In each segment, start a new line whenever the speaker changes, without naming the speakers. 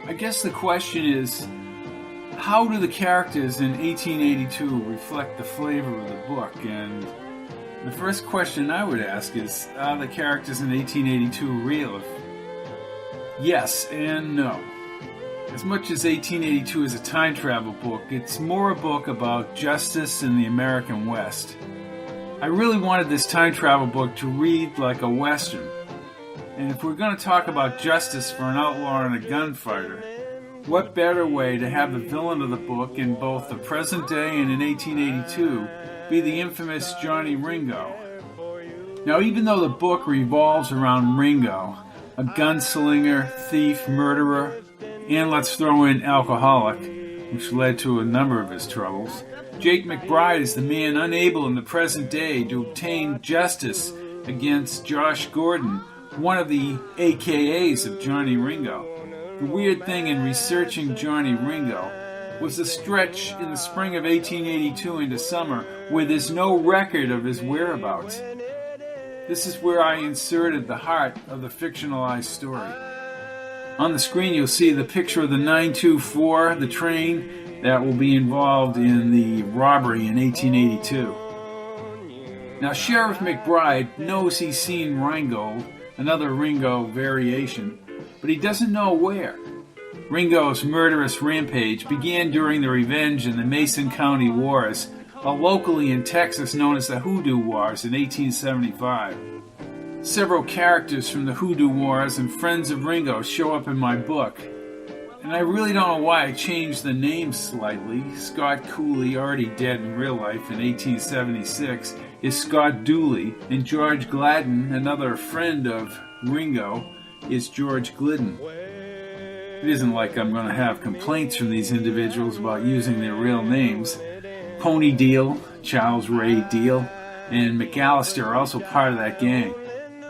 I guess the question is, how do the characters in 1882 reflect the flavor of the book? And the first question I would ask is, are the characters in 1882 real? Yes and no. As much as 1882 is a time travel book, it's more a book about justice in the American West. I really wanted this time travel book to read like a Western. And if we're going to talk about justice for an outlaw and a gunfighter, what better way to have the villain of the book in both the present day and in 1882 be the infamous Johnny Ringo? Now, even though the book revolves around Ringo, a gunslinger, thief, murderer, and let's throw in alcoholic, which led to a number of his troubles, Jake McBride is the man unable in the present day to obtain justice against Josh Gordon, one of the AKAs of Johnny Ringo. The weird thing in researching Johnny Ringo was the stretch in the spring of 1882 into summer where there's no record of his whereabouts. This is where I inserted the heart of the fictionalized story. On the screen you'll see the picture of the 924, the train that will be involved in the robbery in 1882. Now Sheriff McBride knows he's seen Ringo, another Ringo variation, but he doesn't know where. Ringo's murderous rampage began during the Revenge and the Mason County Wars, while locally in Texas known as the Hoodoo Wars in 1875. Several characters from the Hoodoo Wars and friends of Ringo show up in my book, and I really don't know why I changed the names slightly. Scott Cooley, already dead in real life in 1876, is Scott Dooley, and George Gladden, another friend of Ringo, is George Glidden. It isn't like I'm going to have complaints from these individuals about using their real names. Pony Deal, Charles Ray Deal, and McAllister are also part of that gang.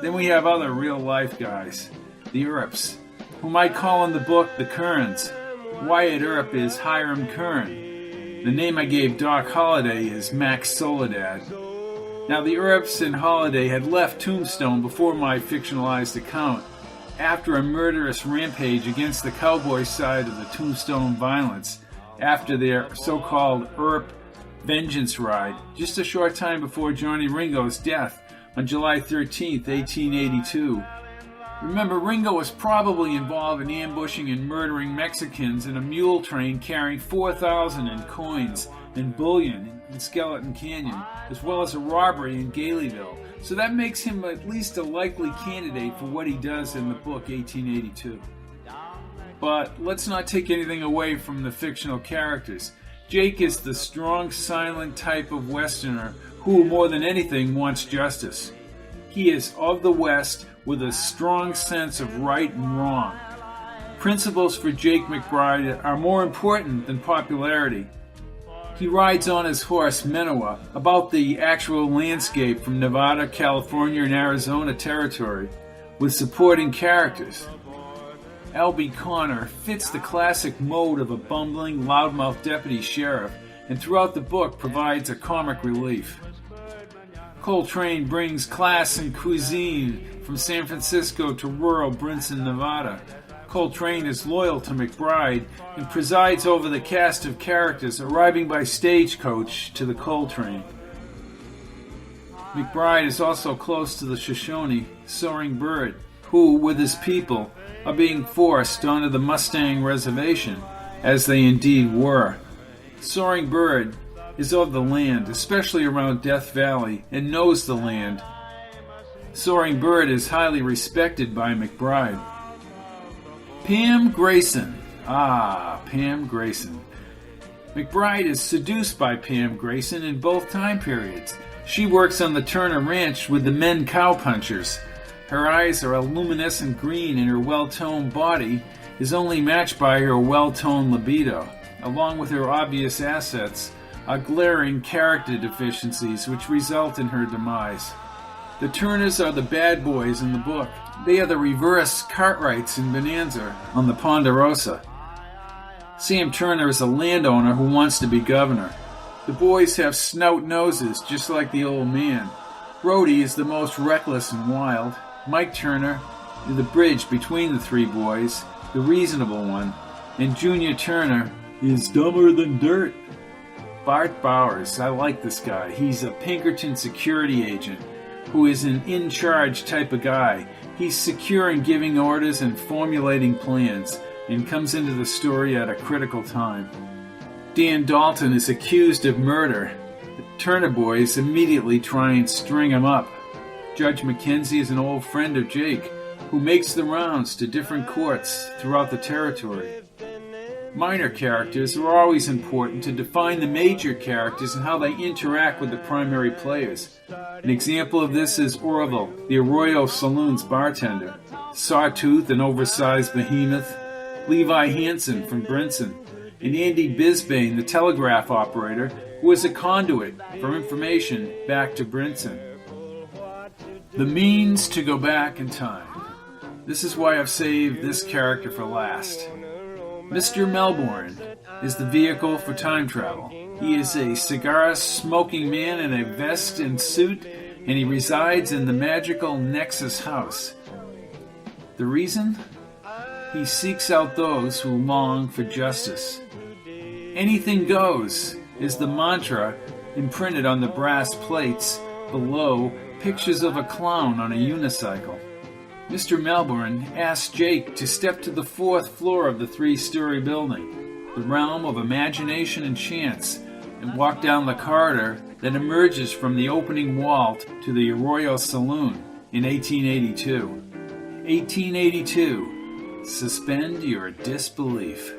Then we have other real-life guys, the Earps, whom I call in the book the Kerns. Wyatt Earp is Hiram Kern. The name I gave Doc Holliday is Max Soledad. Now, the Earps and Holliday had left Tombstone before my fictionalized account, after a murderous rampage against the cowboy side of the Tombstone violence, after their so-called Earp vengeance ride, just a short time before Johnny Ringo's death on July 13, 1882. Remember, Ringo was probably involved in ambushing and murdering Mexicans in a mule train carrying 4,000 in coins and bullion in Skeleton Canyon, as well as a robbery in Galeyville. So that makes him at least a likely candidate for what he does in the book 1882. But let's not take anything away from the fictional characters. Jake is the strong, silent type of Westerner who, more than anything, wants justice. He is of the West with a strong sense of right and wrong. Principles for Jake McBride are more important than popularity. He rides on his horse, Menoa, about the actual landscape from Nevada, California, and Arizona territory, with supporting characters. Albie Connor fits the classic mode of a bumbling, loudmouth deputy sheriff, and throughout the book provides a comic relief. Coltrane brings class and cuisine from San Francisco to rural Brinson, Nevada. Coltrane is loyal to McBride and presides over the cast of characters arriving by stagecoach to the Coltrane. McBride is also close to the Shoshone, Soaring Bird, who, with his people, are being forced onto the Mustang Reservation, as they indeed were. Soaring Bird is of the land, especially around Death Valley, and knows the land. Soaring Bird is highly respected by McBride. Pam Grayson. Pam Grayson. McBride is seduced by Pam Grayson in both time periods. She works on the Turner Ranch with the men cowpunchers. Her eyes are a luminescent green and her well-toned body is only matched by her well-toned libido, along with her obvious assets, are glaring character deficiencies which result in her demise. The Turners are the bad boys in the book. They are the reverse Cartwrights in Bonanza on the Ponderosa. Sam Turner is a landowner who wants to be governor. The boys have snout noses just like the old man. Brody is the most reckless and wild. Mike Turner is the bridge between the three boys, the reasonable one. And Junior Turner is dumber than dirt. Bart Bowers, I like this guy. He's a Pinkerton security agent who is an in-charge type of guy. He's secure in giving orders and formulating plans, and comes into the story at a critical time. Dan Dalton is accused of murder. The Turner boys immediately try and string him up. Judge Mackenzie is an old friend of Jake, who makes the rounds to different courts throughout the territory. Minor characters are always important to define the major characters and how they interact with the primary players. An example of this is Orville, the Arroyo Saloon's bartender, Sawtooth, an oversized behemoth, Levi Hansen from Brinson, and Andy Bisbane, the telegraph operator, who is a conduit for information back to Brinson. The means to go back in time. This is why I've saved this character for last. Mr. Melbourne is the vehicle for time travel. He is a cigar-smoking man in a vest and suit, and he resides in the magical Nexus house. The reason? He seeks out those who long for justice. Anything goes is the mantra imprinted on the brass plates below, pictures of a clown on a unicycle. Mr. Melbourne asks Jake to step to the 4th floor of the 3-story building, the realm of imagination and chance, and walk down the corridor that emerges from the opening wall to the Arroyo Saloon in 1882. 1882. Suspend your disbelief.